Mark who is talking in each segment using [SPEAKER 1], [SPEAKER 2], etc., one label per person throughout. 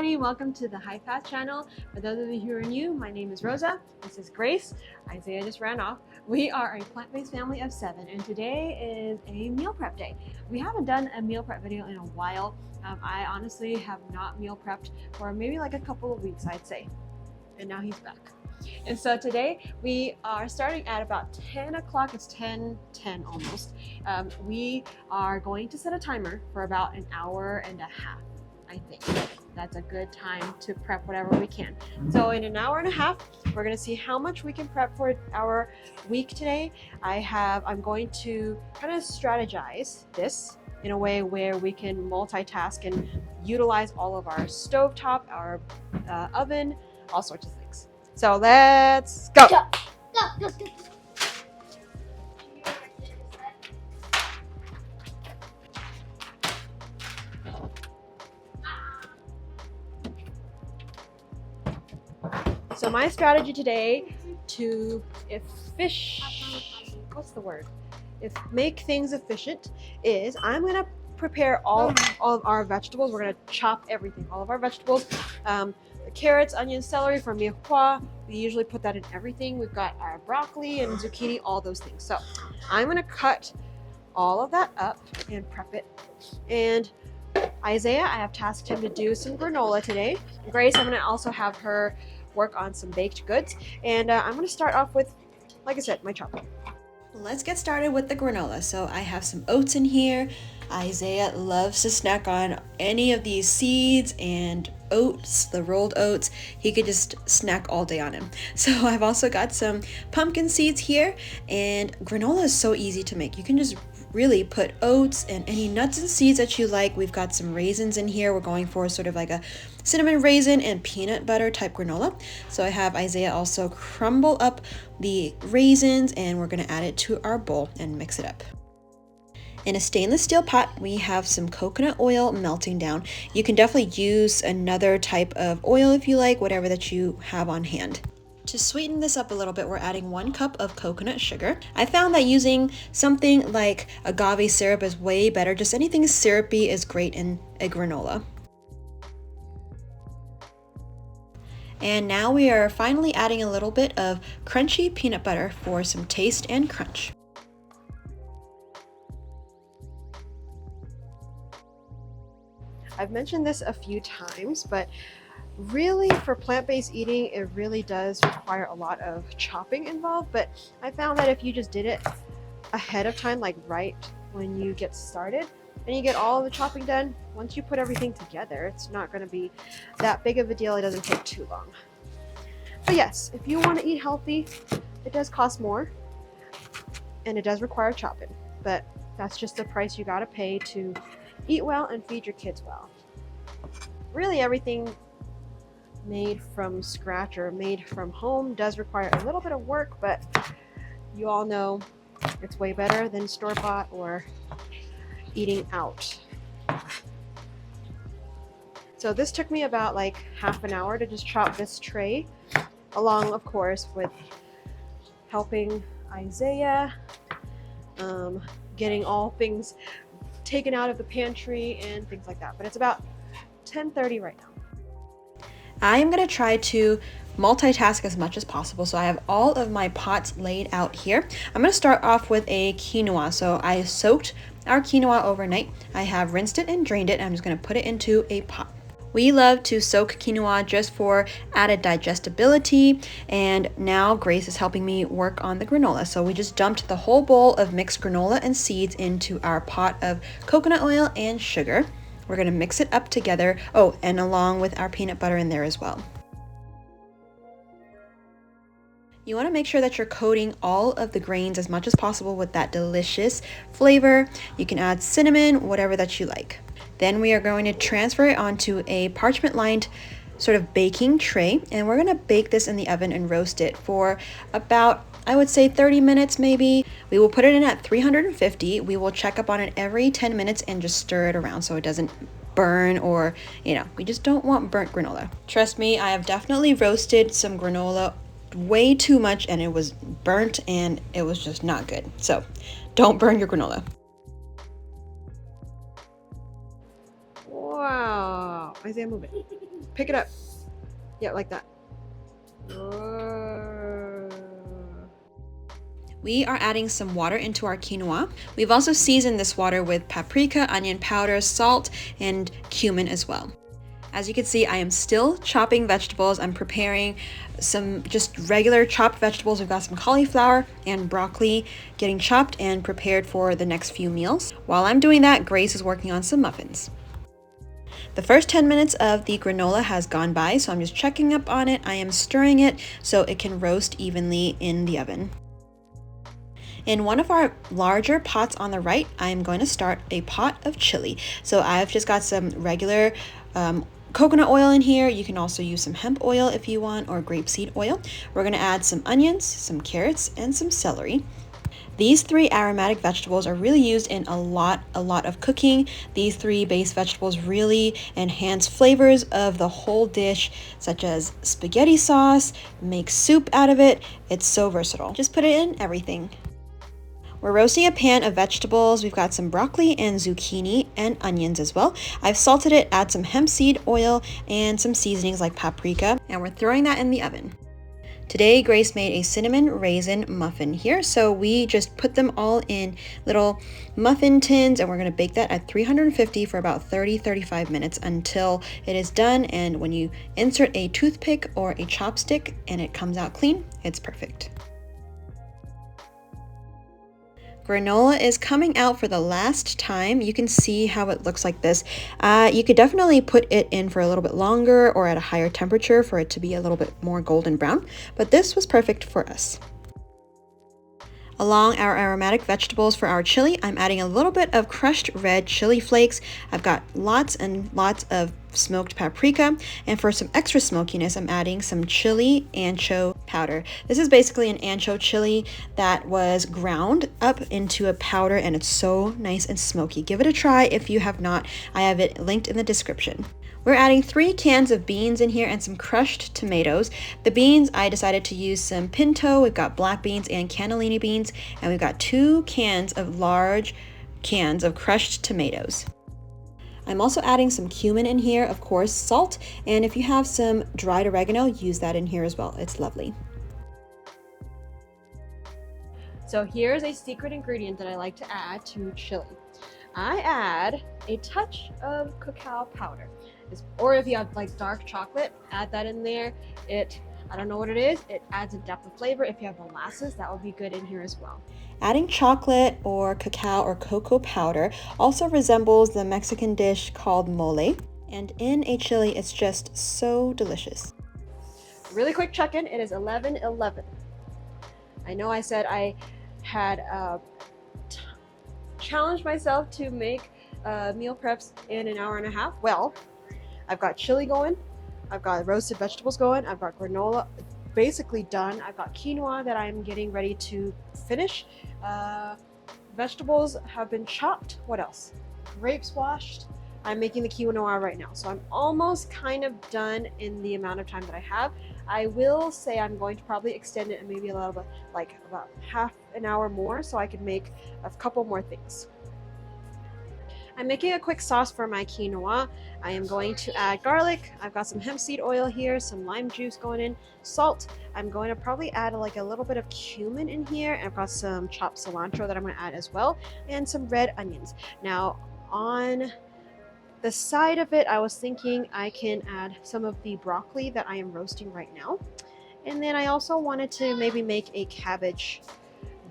[SPEAKER 1] everybody, welcome to the High Path channel. For those of you who are new, my name is Rosa, this is Grace, Isaiah just ran off. We are a plant-based family of 7 and today is a meal prep day. We haven't done a meal prep video in a while. I honestly have not meal prepped for maybe like a couple of weeks, I'd say, and now he's back. And so today we are starting at about 10 o'clock, it's 10:10 almost. We are going to set a timer for about an hour and a half. I think that's a good time to prep whatever we can. So in an hour and a half, we're gonna see how much we can prep for our week today. I'm going to kind of strategize this in a way where we can multitask and utilize all of our stovetop, our oven, all sorts of things. So let's go.
[SPEAKER 2] Go.
[SPEAKER 1] So my strategy today to make things efficient is I'm gonna prepare all of our vegetables. We're gonna chop everything, all of our vegetables. The carrots, onions, celery from mirepoix. We usually put that in everything. We've got our broccoli and zucchini, all those things. So I'm gonna cut all of that up and prep it. And Isaiah, I have tasked him to do some granola today. Grace, I'm gonna also have her work on some baked goods. And I'm gonna start off with, like I said, my chopping.
[SPEAKER 3] Let's get started with the granola. So I have some oats in here. Isaiah loves to snack on any of these seeds and oats, the rolled oats. He could just snack all day on them. So I've also got some pumpkin seeds here, and granola is so easy to make. You can just really put oats and any nuts and seeds that you like. We've got some raisins in here. We're going for sort of like a cinnamon raisin and peanut butter type granola. So I have Isaiah also crumble up the raisins, and we're going to add it to our bowl and mix it up. In a stainless steel pot, we have some coconut oil melting down. You can definitely use another type of oil if you like, whatever that you have on hand. To sweeten this up a little bit, we're adding 1 cup of coconut sugar. I found that using something like agave syrup is way better. Just anything syrupy is great in a granola. And now we are finally adding a little bit of crunchy peanut butter for some taste and crunch.
[SPEAKER 1] I've mentioned this a few times, but really for plant-based eating, it really does require a lot of chopping involved. But I found that if you just did it ahead of time, like right when you get started, and you get all of the chopping done, once you put everything together, it's not going to be that big of a deal. It doesn't take too long. But yes, if you want to eat healthy, it does cost more and it does require chopping, but that's just the price you got to pay to eat well and feed your kids well. Really, everything made from scratch or made from home does require a little bit of work, but you all know it's way better than store-bought or eating out. So this took me about like half an hour to just chop this tray, along of course with helping Isaiah, getting all things taken out of the pantry and things like that. But it's about 10:30 right now.
[SPEAKER 3] I am going to try to multitask as much as possible. So I have all of my pots laid out here. I'm going to start off with a quinoa. So I soaked our quinoa overnight. I have rinsed it and drained it. I'm just going to put it into a pot. We love to soak quinoa just for added digestibility, and now Grace is helping me work on the granola. So we just dumped the whole bowl of mixed granola and seeds into our pot of coconut oil and sugar. We're going to mix it up together. Oh, and along with our peanut butter in there as well. You want to make sure that you're coating all of the grains as much as possible with that delicious flavor. You can add cinnamon, whatever that you like. Then we are going to transfer it onto a parchment-lined sort of baking tray, and we're going to bake this in the oven and roast it for about, I would say 30 minutes maybe. We will put it in at 350. We will check up on it every 10 minutes and just stir it around so it doesn't burn, or, you know, we just don't want burnt granola. Trust me, I have definitely roasted some granola way too much and it was burnt and it was just not good. So don't burn your granola.
[SPEAKER 1] Wow. Isaiah, move it. Pick it up. Yeah, like that.
[SPEAKER 3] We are adding some water into our quinoa. We've also seasoned this water with paprika, onion powder, salt, and cumin as well. As you can see, I am still chopping vegetables. I'm preparing some just regular chopped vegetables. We've got some cauliflower and broccoli getting chopped and prepared for the next few meals. While I'm doing that, Grace is working on some muffins. The first 10 minutes of the granola has gone by, so I'm just checking up on it. I am stirring it so it can roast evenly in the oven. In one of our larger pots on the right, I'm going to start a pot of chili. So I've just got some regular coconut oil in here. You can also use some hemp oil if you want, or grapeseed oil. We're going to add some onions, some carrots, and some celery. These 3 aromatic vegetables are really used in a lot of cooking. These 3 base vegetables really enhance flavors of the whole dish, such as spaghetti sauce, make soup out of it. It's so versatile. Just put it in everything. We're roasting a pan of vegetables. We've got some broccoli and zucchini and onions as well. I've salted it, add some hemp seed oil and some seasonings like paprika, and we're throwing that in the oven. Today, Grace made a cinnamon raisin muffin here. So we just put them all in little muffin tins, and we're gonna bake that at 350 for about 30-35 minutes until it is done. And when you insert a toothpick or a chopstick and it comes out clean, it's perfect. Granola is coming out for the last time. You can see how it looks like this. You could definitely put it in for a little bit longer or at a higher temperature for it to be a little bit more golden brown, but this was perfect for us. Along our aromatic vegetables for our chili, I'm adding a little bit of crushed red chili flakes. I've got lots and lots of smoked paprika, and for some extra smokiness, I'm adding some chili ancho powder. This is basically an ancho chili that was ground up into a powder, and it's so nice and smoky. Give it a try if you have not. I have it linked in the description. We're adding 3 cans of beans in here and some crushed tomatoes. The beans, I decided to use some pinto. We've got black beans and cannellini beans, and we've got 2 cans of large cans of crushed tomatoes. I'm also adding some cumin in here, of course, salt, and if you have some dried oregano, use that in here as well. It's lovely.
[SPEAKER 1] So here's a secret ingredient that I like to add to chili. I add a touch of cacao powder. Or if you have like dark chocolate, add that in there. I don't know what it is, it adds a depth of flavor. If you have molasses, that would be good in here as well.
[SPEAKER 3] Adding chocolate or cacao or cocoa powder also resembles the Mexican dish called mole, and in a chili, it's just so delicious.
[SPEAKER 1] Really quick check-in, it is 11:11. I know I said I had challenged myself to make meal preps in an hour and a half. Well, I've got chili going, I've got roasted vegetables going, I've got granola basically done, I've got quinoa that I'm getting ready to finish. Vegetables have been chopped. What else? Grapes washed. I'm making the quinoa right now, so I'm almost kind of done in the amount of time that I have. I will say I'm going to probably extend it and maybe a little bit, like about half an hour more, so I can make a couple more things. I'm making a quick sauce for my quinoa. I am going to add garlic. I've got some hemp seed oil here, some lime juice going in, salt. I'm going to probably add like a little bit of cumin in here, and I've got some chopped cilantro that I'm going to add as well, and some red onions. Now on the side of it, I was thinking I can add some of the broccoli that I am roasting right now. And then I also wanted to maybe make a cabbage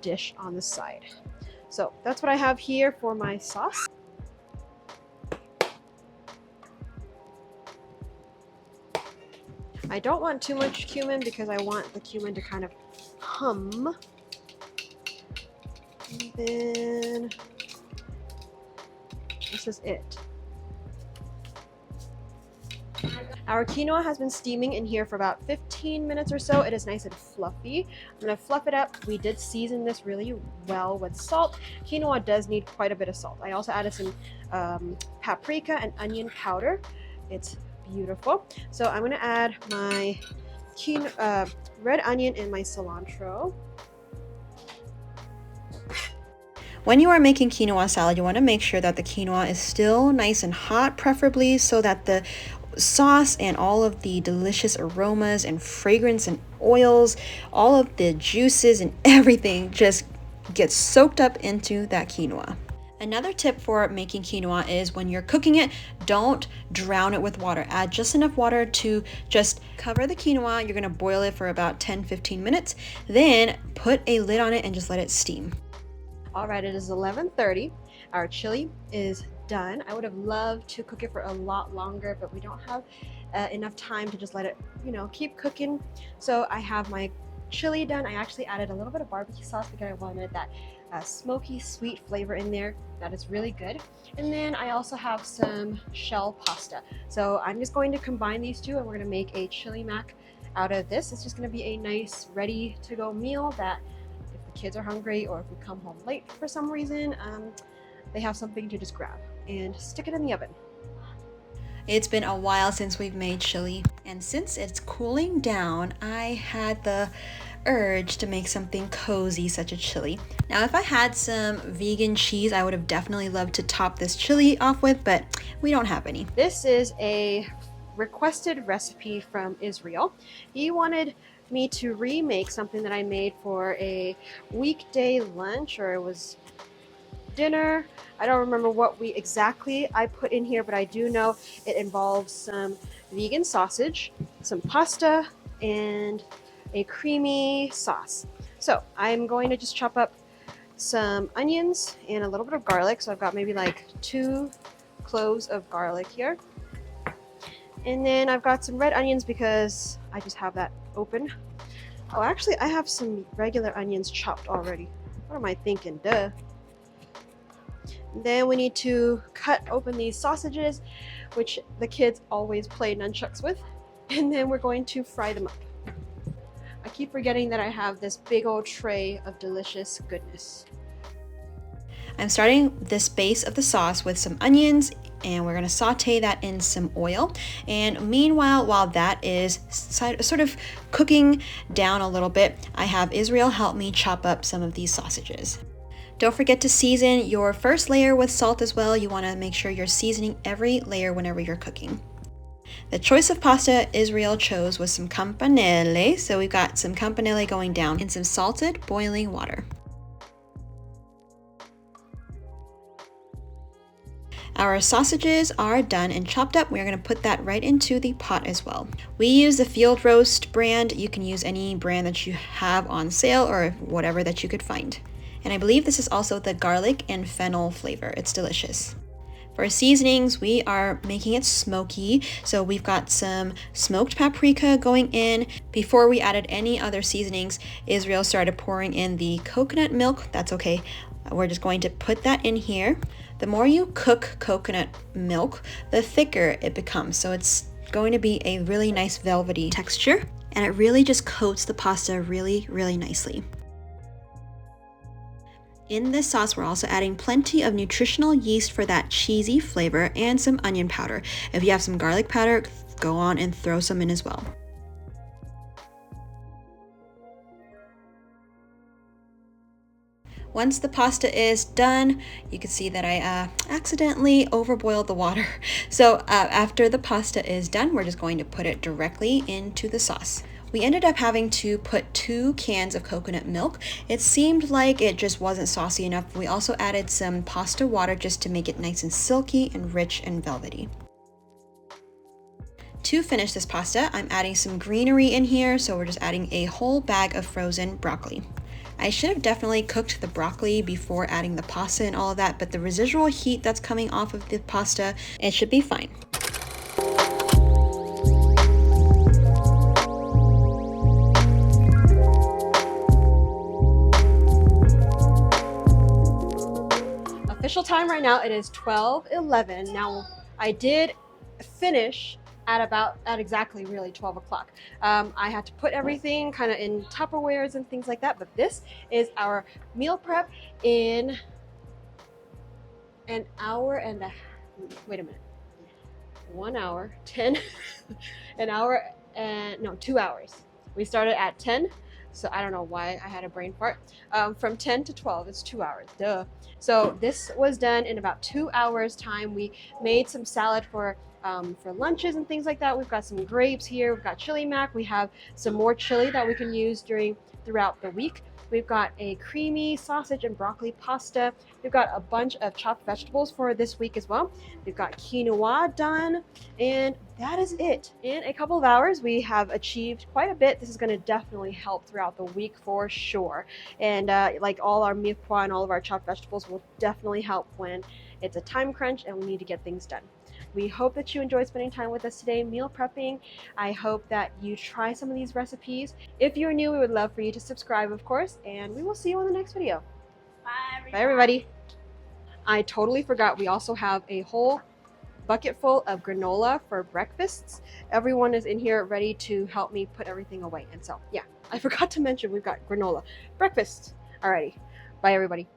[SPEAKER 1] dish on the side. So that's what I have here for my sauce. I don't want too much cumin because I want the cumin to kind of hum. And then this is it. Our quinoa has been steaming in here for about 15 minutes or so. It is nice and fluffy. I'm gonna fluff it up. We did season this really well with salt. Quinoa does need quite a bit of salt. I also added some paprika and onion powder. It's beautiful. So I'm gonna add my red onion and my cilantro.
[SPEAKER 3] When you are making quinoa salad, you want to make sure that the quinoa is still nice and hot, preferably so that the sauce and all of the delicious aromas and fragrance and oils, all of the juices and everything just gets soaked up into that quinoa. Another tip for making quinoa is when you're cooking it, don't drown it with water. Add just enough water to just cover the quinoa. You're gonna boil it for about 10-15 minutes. Then put a lid on it and just let it steam.
[SPEAKER 1] All right, it is 11:30. Our chili is done. I would have loved to cook it for a lot longer, but we don't have enough time to just let it, keep cooking. So I have my chili done. I actually added a little bit of barbecue sauce because I wanted that smoky, sweet flavor in there. That is really good. And then I also have some shell pasta. So I'm just going to combine these two and we're gonna make a chili mac out of this. It's just gonna be a nice, ready-to-go meal that if the kids are hungry or if we come home late for some reason, they have something to just grab and stick it in the oven.
[SPEAKER 3] It's been a while since we've made chili, and since it's cooling down, I had the urge to make something cozy such a chili. Now, if I had some vegan cheese, I would have definitely loved to top this chili off with, but we don't have any.
[SPEAKER 1] This is a requested recipe from Israel. He wanted me to remake something that I made for a weekday lunch, or it was dinner. I don't remember what exactly I put in here, but I do know it involves some vegan sausage, some pasta, and a creamy sauce. So I'm going to just chop up some onions and a little bit of garlic. So I've got maybe like 2 cloves of garlic here. And then I've got some red onions because I just have that open. Oh, actually I have some regular onions chopped already. What am I thinking? Duh. Then we need to cut open these sausages, which the kids always play nunchucks with, and then we're going to fry them up. I keep forgetting that I have this big old tray of delicious goodness.
[SPEAKER 3] I'm starting this base of the sauce with some onions, and we're going to saute that in some oil. And meanwhile, while that is sort of cooking down a little bit, I have Israel help me chop up some of these sausages. Don't forget to season your first layer with salt as well. You want to make sure you're seasoning every layer whenever you're cooking. The choice of pasta Israel chose was some campanelle. So we've got some campanelle going down in some salted boiling water. Our sausages are done and chopped up. We're going to put that right into the pot as well. We use the Field Roast brand. You can use any brand that you have on sale or whatever that you could find. And I believe this is also the garlic and fennel flavor. It's delicious. For seasonings, we are making it smoky. So we've got some smoked paprika going in. Before we added any other seasonings, Israel started pouring in the coconut milk. That's okay. We're just going to put that in here. The more you cook coconut milk, the thicker it becomes. So it's going to be a really nice velvety texture, and it really just coats the pasta really, really nicely. In this sauce, we're also adding plenty of nutritional yeast for that cheesy flavor and some onion powder. If you have some garlic powder, go on and throw some in as well. Once the pasta is done, you can see that I accidentally overboiled the water. So after the pasta is done, we're just going to put it directly into the sauce. We ended up having to put 2 cans of coconut milk. It seemed like it just wasn't saucy enough. We also added some pasta water just to make it nice and silky and rich and velvety. To finish this pasta, I'm adding some greenery in here, so we're just adding a whole bag of frozen broccoli. I should have definitely cooked the broccoli before adding the pasta and all of that, but the residual heat that's coming off of the pasta, it should be fine.
[SPEAKER 1] Official time right now, it is 12:11. Now, I did finish at exactly really 12 o'clock. I had to put everything kind of in Tupperwares and things like that, but this is our meal prep in an hour and a wait a minute, 1 hour, 10, an hour and no, 2 hours. We started at 10, So I don't know why I had a brain fart. From 10 to 12, it's 2 hours, duh. So this was done in about 2 hours time. We made some salad for lunches and things like that. We've got some grapes here. We've got chili mac. We have some more chili that we can use throughout the week. We've got a creamy sausage and broccoli pasta. We've got a bunch of chopped vegetables for this week as well. We've got quinoa done, and that is it. In a couple of hours, we have achieved quite a bit. This is going to definitely help throughout the week for sure. And like all our mirepoix and all of our chopped vegetables will definitely help when it's a time crunch and we need to get things done. We hope that you enjoyed spending time with us today meal prepping. I hope that you try some of these recipes. If you're new, we would love for you to subscribe, of course, and we will see you on the next video. Bye, everybody. I totally forgot we also have a whole bucket full of granola for breakfasts. Everyone is in here ready to help me put everything away. And so, yeah, I forgot to mention we've got granola breakfast. Alrighty. Bye, everybody.